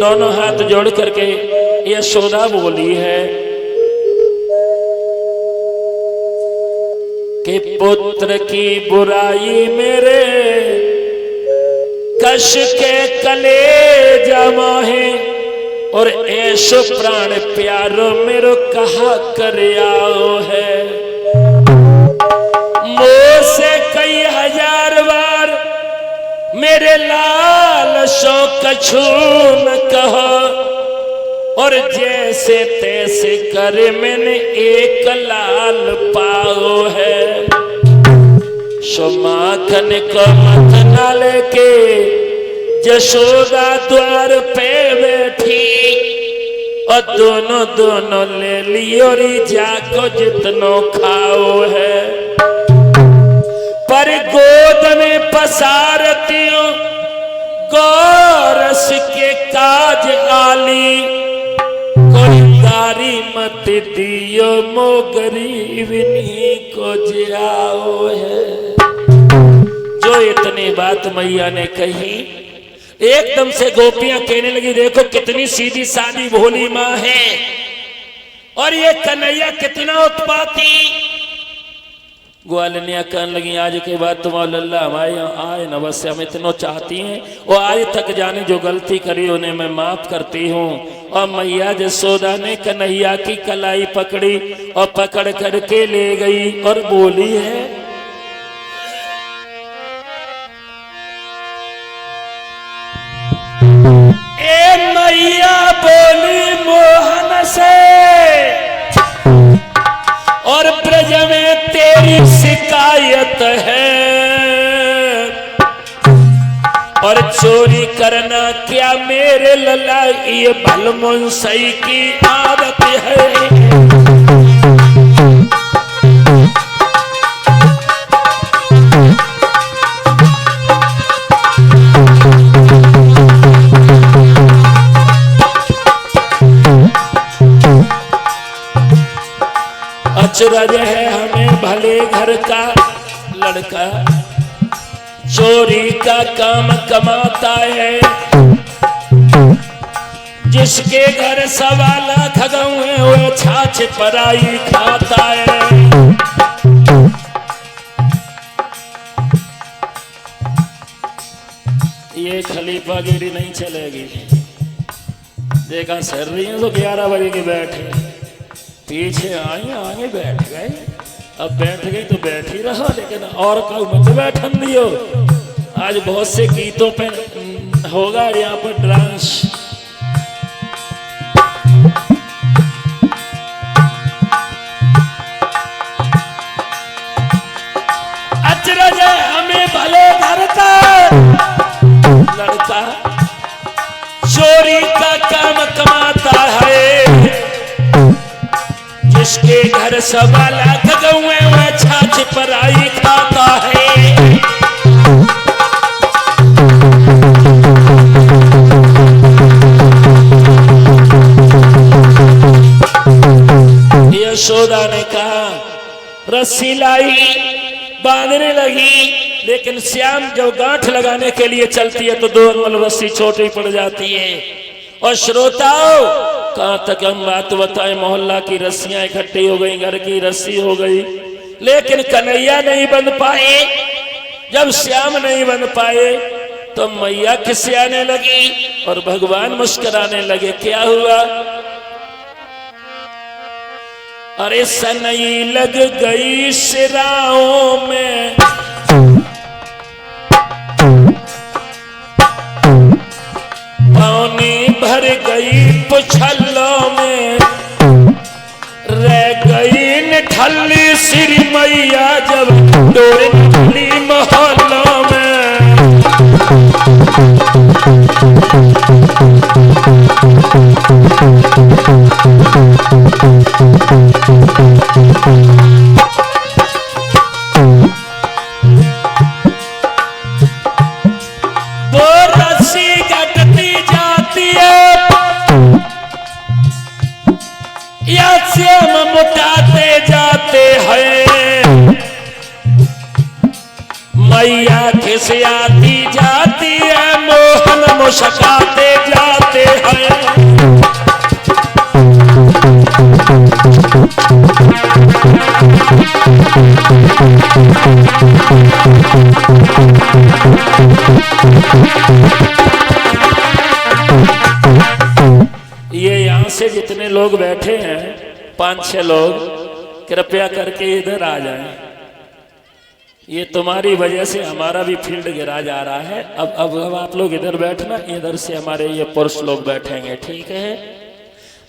दोनों हाथ जोड़ करके यशोदा बोली है कि पुत्र की बुराई मेरे कश के कलेजा माहे और ऐशो प्राण प्यारो मेरो कहा कर आओ है। मुँह से कई हजार बार मेरे लाल शो कछु न कहो और जैसे तैसे कर मैंने एक लाल पाओ है। सो माखन को मत ना लेके यशोदा द्वार पे बैठी और दोनों दोनों ले लियो जाको जितनो खाओ है। पर गोद में पसारती हूँ गौरस के काज आली कोई गारी मत दियो मो गरीबनी को जियाओ है। जो इतनी बात मैया ने कही एकदम से गोपियां कहने लगी देखो कितनी सीधी सादी भोली माँ है और ये कन्हैया कितना उत्पाती। ग्वालिनिया कहने लगी आज के बाद तुम्हारा लल्ला हमारे यहाँ आए न बस हम इतना चाहती हैं और आज तक जाने जो गलती करी उन्हें मैं माफ करती हूँ। और मैया यशोदा ने कन्हैया की कलाई पकड़ी और पकड़ करके ले गई और बोली है ए मैया बोली मोहन से और ब्रज में तेरी शिकायत है और चोरी करना क्या मेरे लल्ला ये भलमुंसई की आदत है। अचरज है हमें भले घर का लड़का चोरी का काम कमाता है जिसके घर 1.25 लाख गए वो छाछ पराई खाता है। ये खलीफा गिरी नहीं चलेगी। देखा सर रही है तो 11 बजे के बैठे पीछे आई आगे बैठ गए। अब बैठ गए तो बैठ ही रहो लेकिन और कल मत बैठन दियो। आज बहुत से गीतों पे होगा यहाँ पर डांस। अचरज हमें भले घर का लड़का चोरी का काम कमाता है जिसके घर 1.25 लाख गए वह छाछ पराई खाता है। यशोदा ने कहा रस्सी लाई बांधने लगी लेकिन श्याम जब गांठ लगाने के लिए चलती है तो 2 अंगुल रस्सी छोटी पड़ जाती है। और श्रोताओं कहां तक हम बात बताएं मोहल्ला की रस्सियां इकट्ठी हो गई घर की रस्सी हो गई लेकिन कन्हैया नहीं बंध पाए। जब श्याम नहीं बंध पाए तो मैया खिसियाने लगी और भगवान मुस्कुराने लगे। क्या हुआ? अरे सनई लग गई सिराओं में पानी भर गई पुछलों में रह गई निठल्ली श्री मैया जब डोरे निकली मोहल्लों में। वो रस्सी कटती जाती है या श्याम मुटाते जाते हैं। मैया खिसियाती जाती है मोहन मुस्कुराते जाते हैं। से जितने लोग बैठे हैं 5-6 लोग, कृपया करके इधर आ जाएं। ये तुम्हारी वजह से हमारा भी फील्ड गिरा जा रहा है। अब आप लोग इधर बैठना, इधर से हमारे ये पुरुष लोग बैठेंगे, ठीक है?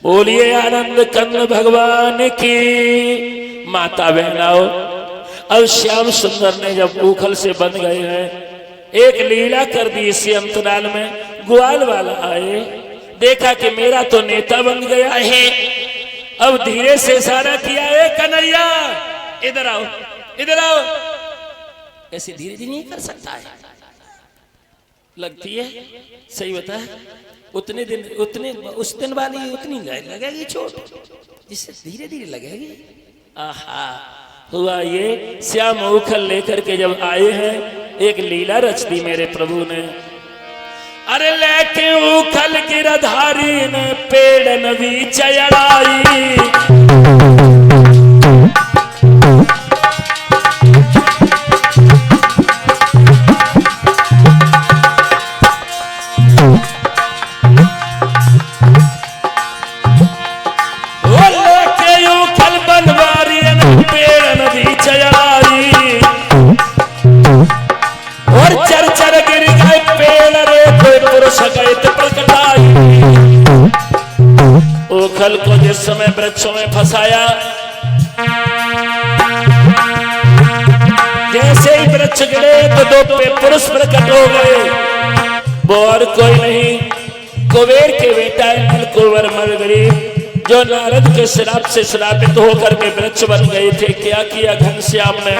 बोलिए आनंद कंद भगवान की। माता बहनाओ, अब श्याम सुंदर ने जब उखल से बन गए हैं, एक लीला कर दी इसी अंतराल में। ग्वाल वाला आए, देखा कि मेरा तो नेता बन गया है। अब धीरे से इशारा किया, ए कन्हैया इधर आओ, इधर आओ। ऐसे धीरे धीरे नहीं कर सकता है, लगती है सही बता। उतने दिन उतने उस दिन वाली उतनी लगेगी चोट जिससे धीरे धीरे लगेगी। आहा, हुआ ये श्याम उखल लेकर के जब आए हैं, एक लीला रच दी मेरे प्रभु ने। अरे लेके उखल गिरधारी ने पेड़ नवी चढ़ाई। उखल को जिस समय वृक्षों में फंसाया, जैसे ही वृक्ष गिरे तो 2 पुरुष प्रकट हो गए। वो और कोई नहीं, कुबेर के बेटा नीलकुंवर मरगरीब, जो नारद के श्राप से श्रापित होकर के वृक्ष बन गए थे। क्या किया घनश्याम ने?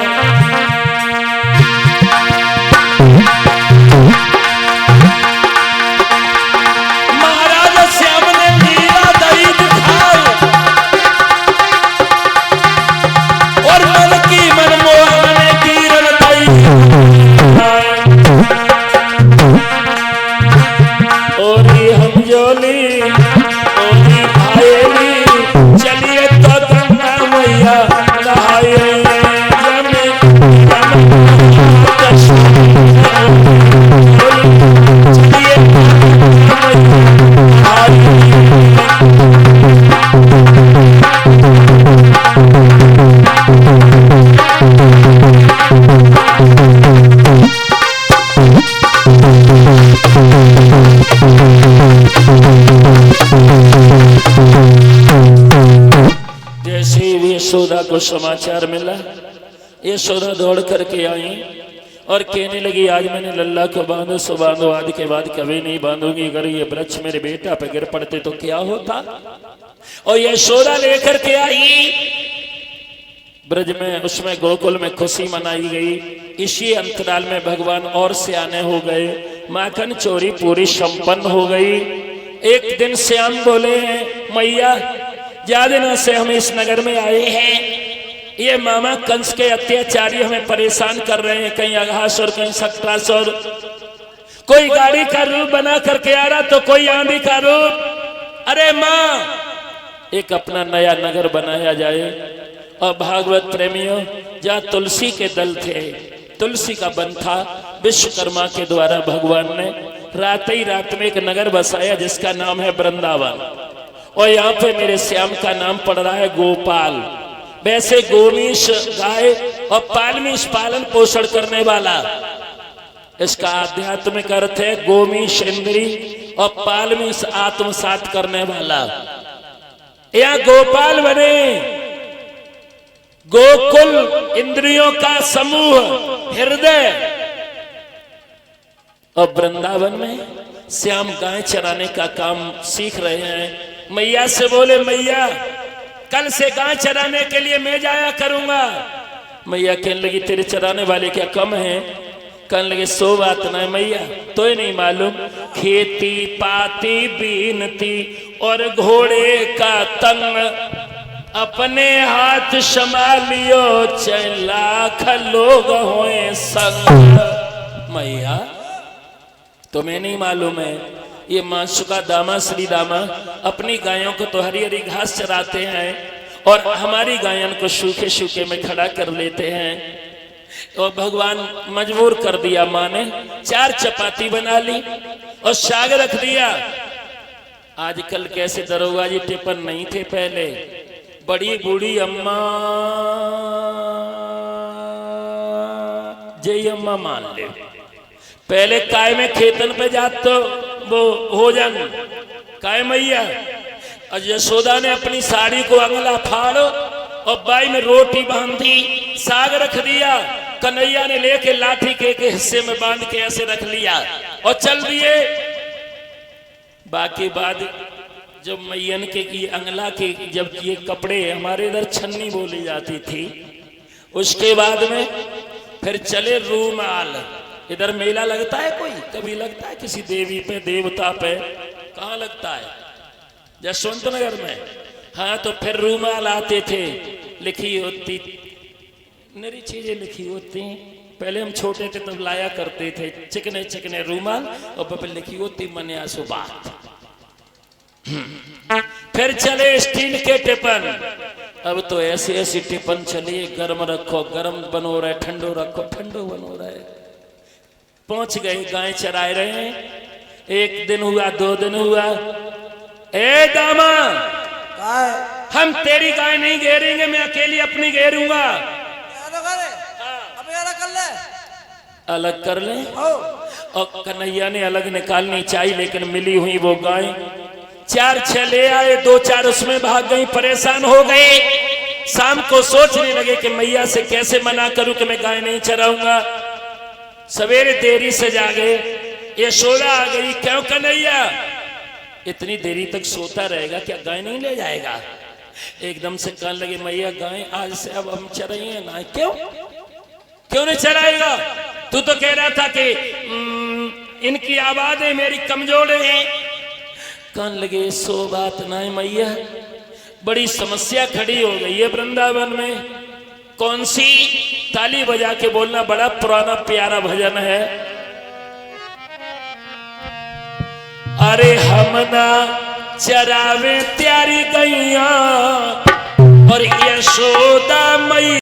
यशोदा को समाचार मिला, यशोदा दौड़ करके आई और कहने लगी, आज मैंने लल्ला को बांधो सो बांधो, आज के बाद कभी नहीं बांधूंगी। अगर ये वृक्ष मेरे बेटा पे गिर पड़ते तो क्या होता? और यशोदा लेकर के आई ब्रज में, उसमें गोकुल में खुशी मनाई गई। इसी अंतराल में भगवान और सियाने हो गए, माखन चोरी पूरी संपन्न हो गई। एक दिन श्याम बोले, मैया ज्यादा दिनों से हम इस नगर में आए हैं, ये मामा कंस के अत्याचारी हमें परेशान कर रहे हैं, कहीं अघासुर कहीं सक्रासुर, कोई गाड़ी का रूप बना करके आ रहा तो कोई आंधी का रूप। अरे माँ, एक अपना नया नगर बनाया जाए। और भागवत प्रेमियों, जहाँ तुलसी के दल थे, तुलसी का वन था, विश्वकर्मा के द्वारा भगवान ने रात ही रात में एक नगर बसाया जिसका नाम है वृंदावन। और यहाँ पे मेरे श्याम का नाम पड़ रहा है गोपाल। वैसे गोमीश गाय और पालमीश पालन पोषण करने वाला, इसका आध्यात्मिक अर्थ है गोमीश इंद्री और पालमीश आत्मसात करने वाला। यहाँ गोपाल बने, गोकुल इंद्रियों का समूह, हृदय। और वृंदावन में श्याम गाय चराने का काम सीख रहे हैं। मैया से बोले, मैया कल से गाय चराने के लिए मैं जाया करूंगा। मैया कहने लगी, तेरे चराने वाले क्या कम हैं? कहने लगे, सो बात ना मैया, तो ही नहीं मालूम, खेती पाती बीनती और घोड़े का तंग अपने हाथ संभालियो, चाहे लाख लोग होए संग। मैया तुम्हें नहीं मालूम है, ये माशुका दामा श्री दामा अपनी गायों को तो हरी हरी घास चराते हैं और हमारी गायों को सूखे सूखे में खड़ा कर लेते हैं। और भगवान मजबूर कर दिया, माँ ने 4 चपाती बना ली और साग रख दिया। आजकल कैसे दरोगा जी टिपन नहीं थे पहले। बड़ी बूढ़ी अम्मा, जय अम्मा मान ले। पहले काय में खेतन पे जात तो वो हो जन काय मैया, और यशोदा ने अपनी साड़ी को अंगला फाड़ो और बाई में रोटी बांधी, साग रख दिया। कन्हैया ने लेके लाठी के हिस्से में बांध के ऐसे रख लिया और चल दिए। बाकी बाद जब मैयन के की अंगला के जब ये कपड़े, हमारे इधर छन्नी बोली जाती थी, उसके बाद में फिर चले रूमाल। इधर मेला लगता है कोई, कभी लगता है किसी देवी पे देवता पे, कहाँ लगता है? जसवंत नगर में। हाँ, तो फिर रूमाल आते थे, लिखी होती नरी चीजें लिखी होती। पहले हम छोटे थे तब लाया करते थे चिकने चिकने रूमाल, और बबल लिखी होती मन्या सुबात। फिर चले स्टील के टिफन। अब तो ऐसी ऐसी टिफन चली, गर्म रखो गर्म बनो रहे, ठंडो रखो ठंडो बनो रहे। पहुंच गए, गाय चराए रहे हैं। 1 दिन हुआ, 2 दिन हुआ। ए दामा, हम तेरी गाय नहीं घेरेंगे, मैं अकेली अपनी घेरूंगा। अलग कर ले। और कन्हैया ने अलग निकालनी चाहिए, लेकिन मिली हुई वो गाय 4-6 ले आए, 2-4 उसमें भाग गई, परेशान हो गए। शाम को सोचने लगे कि मैया से कैसे मना करूं कि मैं गाय नहीं चराऊंगा। सवेरे देरी से जागे, यशोदा आ गई। क्यों कन्हैया इतनी देरी तक सोता रहेगा, क्या गाय नहीं ले जाएगा? एकदम से कहने लगे, मैया गाय आज से अब हम चराएंगे ना। क्यों नहीं चराएगा? तू तो कह रहा था कि इनकी आवाजें मेरी कमजोर हैं। कहने लगे, सो बात ना है मैया, बड़ी समस्या खड़ी हो गई है वृंदावन में। कौन सी? ताली बजा के बोलना, बड़ा पुराना प्यारा भजन है। अरे हम ना चरावे त्यारी गैया और यशोदा मैया